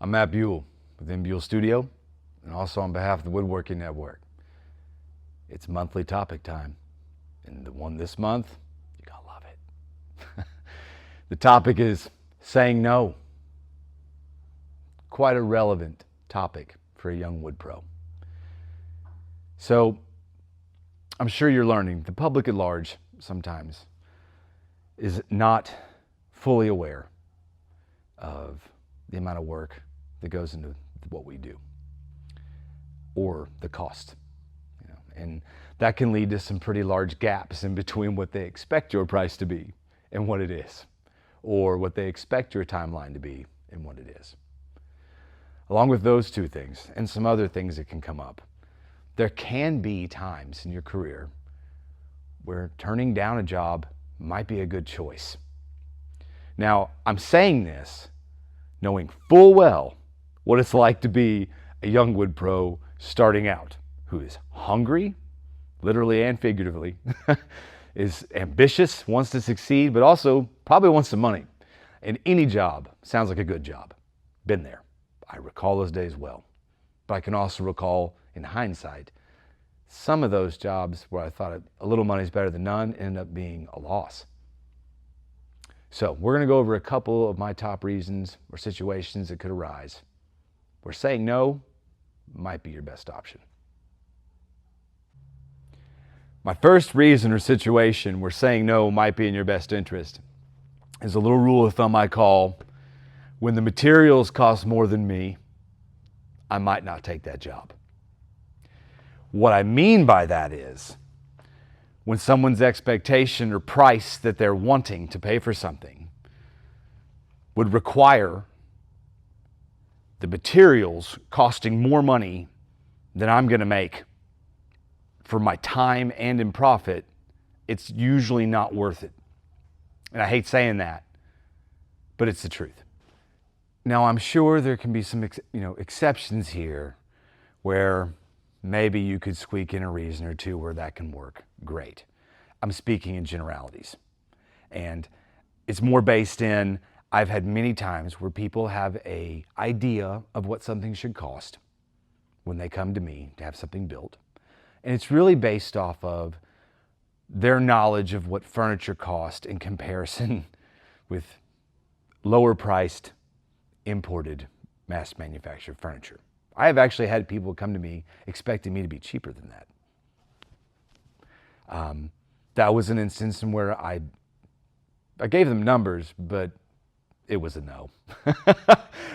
I'm M Buell with M Buell Studio, and also on behalf of the Woodworking Network. It's monthly topic time, and the one this month, you're gonna love it. The topic is saying no. Quite a relevant topic for a young wood pro. So, I'm sure you're learning the public at large sometimes is not fully aware of the amount of work that goes into what we do or the cost. And that can lead to some pretty large gaps in between what they expect your price to be and what it is, or what they expect your timeline to be and what it is. Along with those two things and some other things that can come up, there can be times in your career where turning down a job might be a good choice. Now, I'm saying this knowing full well what it's like to be a young wood pro starting out, who is hungry, literally and figuratively, is ambitious, wants to succeed, but also probably wants some money. And any job sounds like a good job. Been there. I recall those days well. But I can also recall, in hindsight, some of those jobs where I thought a little money is better than none ended up being a loss. So we're going to go over a couple of my top reasons or situations that could arise where saying no might be your best option. My first reason or situation where saying no might be in your best interest is a little rule of thumb I call, when the materials cost more than me, I might not take that job. What I mean by that is, when someone's expectation or price that they're wanting to pay for something would require the materials costing more money than I'm going to make for my time and in profit, it's usually not worth it. And I hate saying that, but it's the truth. Now, I'm sure there can be some exceptions here where maybe you could squeak in a reason or two where that can work. Great. I'm speaking in generalities. And it's more based in, I've had many times where people have an idea of what something should cost when they come to me to have something built. And it's really based off of their knowledge of what furniture cost in comparison with lower priced, imported, mass manufactured furniture. I have actually had people come to me expecting me to be cheaper than that. That was an instance in where I gave them numbers, but it was a no.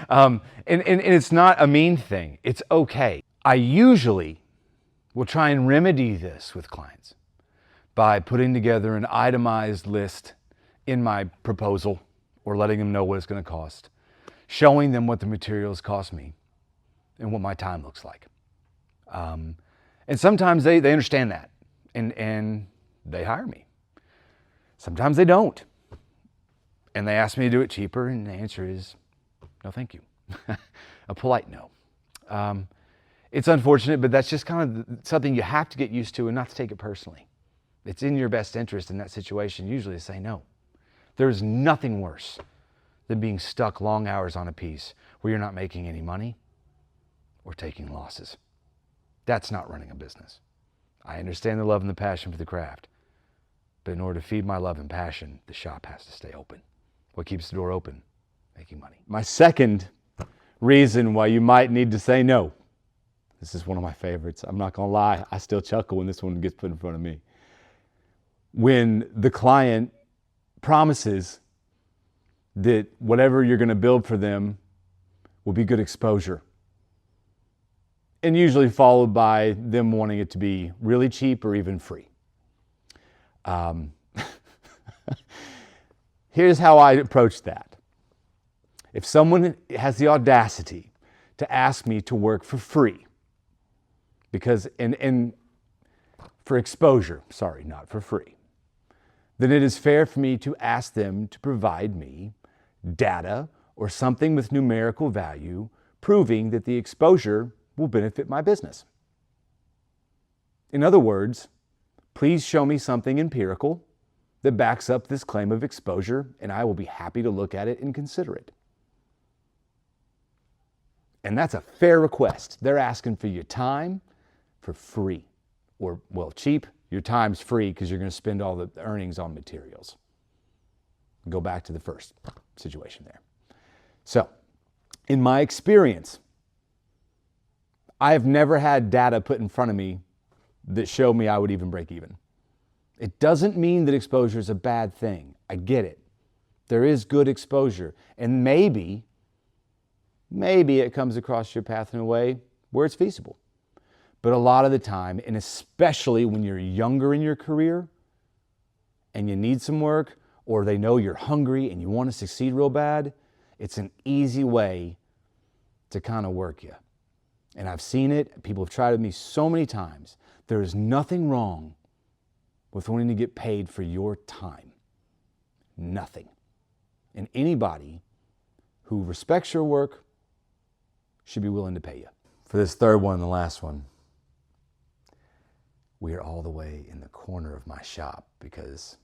And it's not a mean thing. It's okay. I usually will try and remedy this with clients by putting together an itemized list in my proposal or letting them know what it's going to cost, showing them what the materials cost me and what my time looks like. And sometimes they understand that and they hire me. Sometimes they don't. And they ask me to do it cheaper, and the answer is no, thank you. A polite no. It's unfortunate, but that's just kind of something you have to get used to and not to take it personally. It's in your best interest in that situation usually to say no. There's nothing worse than being stuck long hours on a piece where you're not making any money or taking losses. That's not running a business. I understand the love and the passion for the craft, but in order to feed my love and passion, the shop has to stay open. What keeps the door open? Making money. My second reason why you might need to say no. This is one of my favorites. I'm not gonna lie, I still chuckle when this one gets put in front of me. When the client promises that whatever you're gonna build for them will be good exposure, and usually followed by them wanting it to be really cheap or even free. Here's how I approach that. If someone has the audacity to ask me to work for free, because, and for exposure, sorry, not for free, then it is fair for me to ask them to provide me data or something with numerical value proving that the exposure will benefit my business. In other words, please show me something empirical that backs up this claim of exposure, and I will be happy to look at it and consider it. And that's a fair request. They're asking for your time for free, or, well, cheap. Your time's free because you're going to spend all the earnings on materials. Go back to the first situation there. So, in my experience, I have never had data put in front of me that showed me I would even break even. It doesn't mean that exposure is a bad thing. I get it. There is good exposure. And maybe it comes across your path in a way where it's feasible. But a lot of the time, and especially when you're younger in your career and you need some work, or they know you're hungry and you want to succeed real bad, it's an easy way to kind of work you. And I've seen it. People have tried it with me so many times. There is nothing wrong with wanting to get paid for your time. Nothing. And anybody who respects your work should be willing to pay you. For this third one, the last one, we are all the way in the corner of my shop because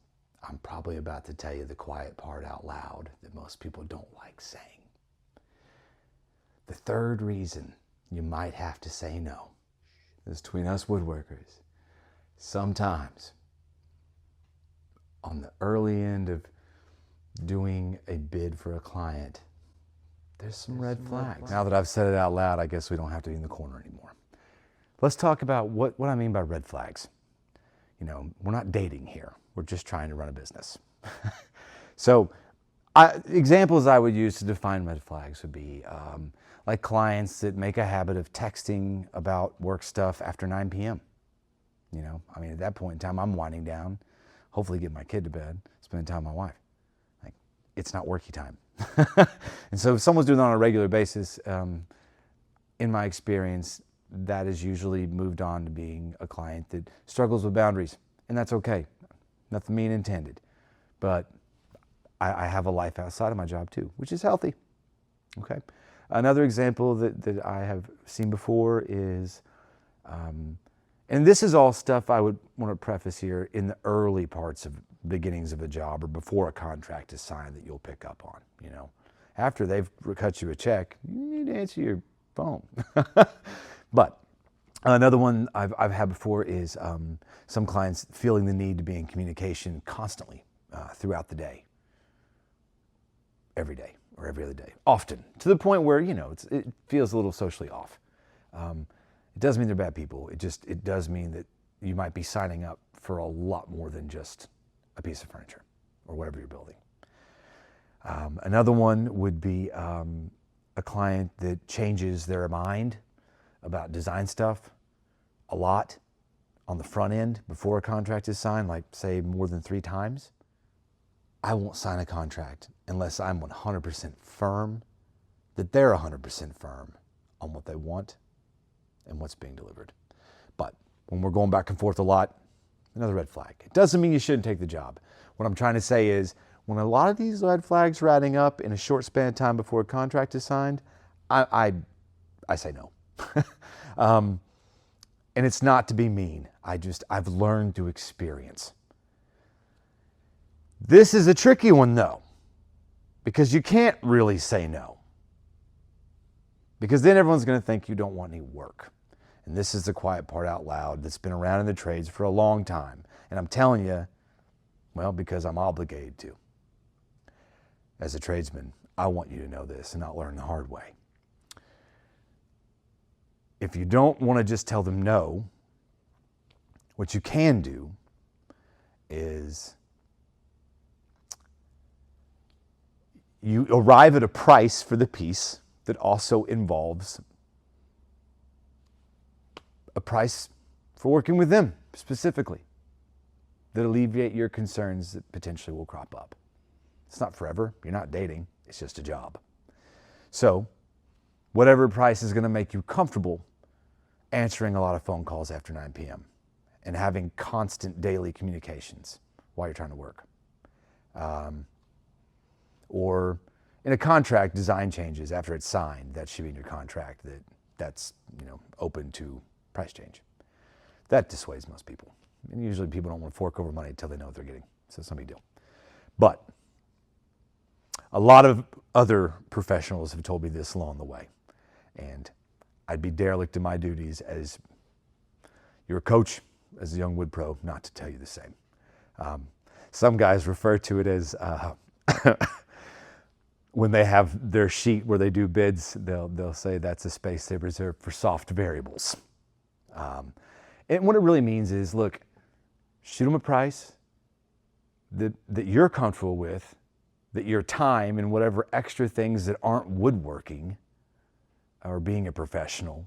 I'm probably about to tell you the quiet part out loud that most people don't like saying. The third reason you might have to say no is between us woodworkers. Sometimes, on the early end of doing a bid for a client, there's some red flags. Now that I've said it out loud, I guess we don't have to be in the corner anymore. Let's talk about what I mean by red flags. You know, we're not dating here. We're just trying to run a business. So examples I would use to define red flags would be like clients that make a habit of texting about work stuff after 9 p.m. You know, I mean, at that point in time, I'm winding down, hopefully get my kid to bed, spending time with my wife. Like, it's not worky time. And so if someone's doing that on a regular basis, in my experience, that is usually moved on to being a client that struggles with boundaries, and that's okay. Nothing mean intended. But I have a life outside of my job too, which is healthy. Okay. Another example that I have seen before is, and this is all stuff I would want to preface here in the early parts of beginnings of a job or before a contract is signed that you'll pick up on, you know. After they've cut you a check, you need to answer your phone. But another one I've had before is some clients feeling the need to be in communication constantly throughout the day, every day or every other day, often, to the point where, you know, it feels a little socially off. It doesn't mean they're bad people. It does mean that you might be signing up for a lot more than just a piece of furniture or whatever you're building. Another one would be a client that changes their mind about design stuff a lot on the front end before a contract is signed, like say more than 3 times. I won't sign a contract unless I'm 100% firm that they're 100% firm on what they want and what's being delivered. But when we're going back and forth a lot, another red flag. It doesn't mean you shouldn't take the job. What I'm trying to say is when a lot of these red flags are adding up in a short span of time before a contract is signed, I say no. And it's not to be mean. I've learned through experience. This is a tricky one though, because you can't really say no. Because then everyone's going to think you don't want any work. And this is the quiet part out loud that's been around in the trades for a long time. And I'm telling you, well, because I'm obligated to. As a tradesman, I want you to know this and not learn the hard way. If you don't want to just tell them no, what you can do is you arrive at a price for the piece that also involves a price for working with them specifically that alleviate your concerns that potentially will crop up. It's not forever. You're not dating. It's just a job. So whatever price is going to make you comfortable answering a lot of phone calls after 9 p.m. and having constant daily communications while you're trying to work. Or in a contract, design changes after it's signed. That should be in your contract that's open to price change. That dissuades most people. And usually people don't want to fork over money until they know what they're getting. So it's no big deal. But a lot of other professionals have told me this along the way. And I'd be derelict in my duties as your coach, as a young wood pro, not to tell you the same. Some guys refer to it as when they have their sheet where they do bids, they'll say that's a space they reserve for soft variables. And what it really means is, look, shoot them a price that you're comfortable with, that your time and whatever extra things that aren't woodworking or being a professional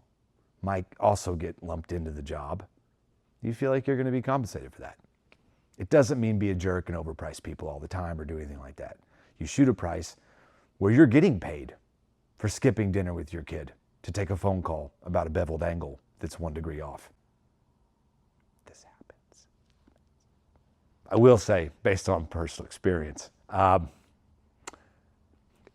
might also get lumped into the job. You feel like you're going to be compensated for that. It doesn't mean be a jerk and overprice people all the time or do anything like that. You shoot a price where you're getting paid for skipping dinner with your kid to take a phone call about a beveled angle that's 1 degree off. This happens. I will say, based on personal experience,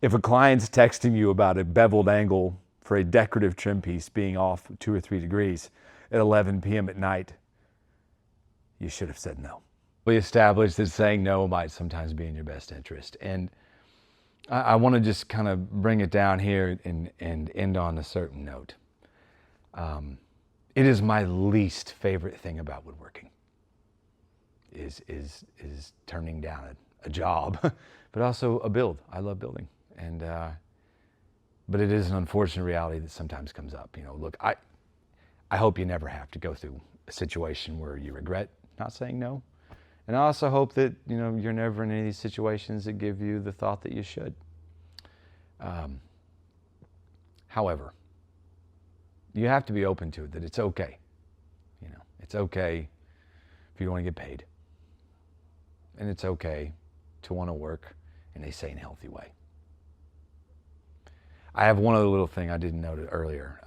if a client's texting you about a beveled angle for a decorative trim piece being off 2 or 3 degrees at 11 p.m. at night, you should have said no. We established that saying no might sometimes be in your best interest. And I want to just kind of bring it down here and end on a certain note. It is my least favorite thing about woodworking is turning down a job, but also a build. I love building. And but it is an unfortunate reality that sometimes comes up. You know, look, I hope you never have to go through a situation where you regret not saying no. And I also hope that, you know, you're never in any of these situations that give you the thought that you should. However, you have to be open to it, that it's okay. You know, it's okay if you want to get paid. And it's okay to want to work in a sane, healthy way. I have one other little thing I didn't note earlier.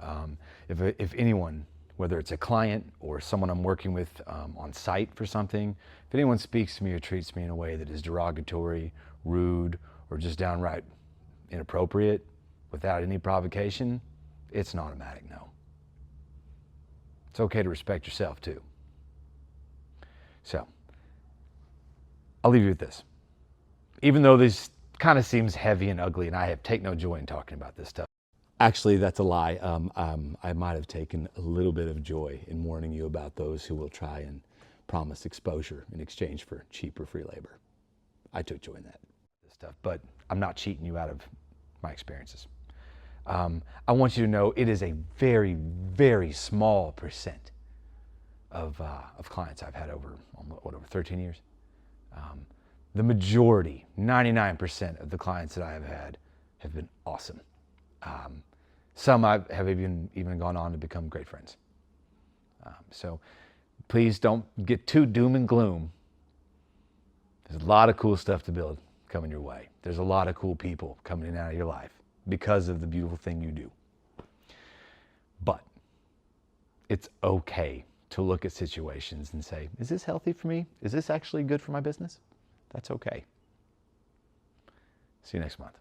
If anyone, whether it's a client or someone I'm working with on site for something, if anyone speaks to me or treats me in a way that is derogatory, rude, or just downright inappropriate without any provocation, it's an automatic no. It's okay to respect yourself too. So, I'll leave you with this. Even though this kind of seems heavy and ugly, and I take no joy in talking about this stuff. Actually, that's a lie. I might have taken a little bit of joy in warning you about those who will try and promise exposure in exchange for cheap or free labor. I took joy in that stuff, but I'm not cheating you out of my experiences. I want you to know it is a very, very small percent of clients I've had over 13 years. The majority, 99% of the clients that I have had have been awesome. Some have even gone on to become great friends. So please don't get too doom and gloom. There's a lot of cool stuff to build coming your way. There's a lot of cool people coming in and out of your life because of the beautiful thing you do. But it's okay to look at situations and say, is this healthy for me? Is this actually good for my business? That's okay. See you next month.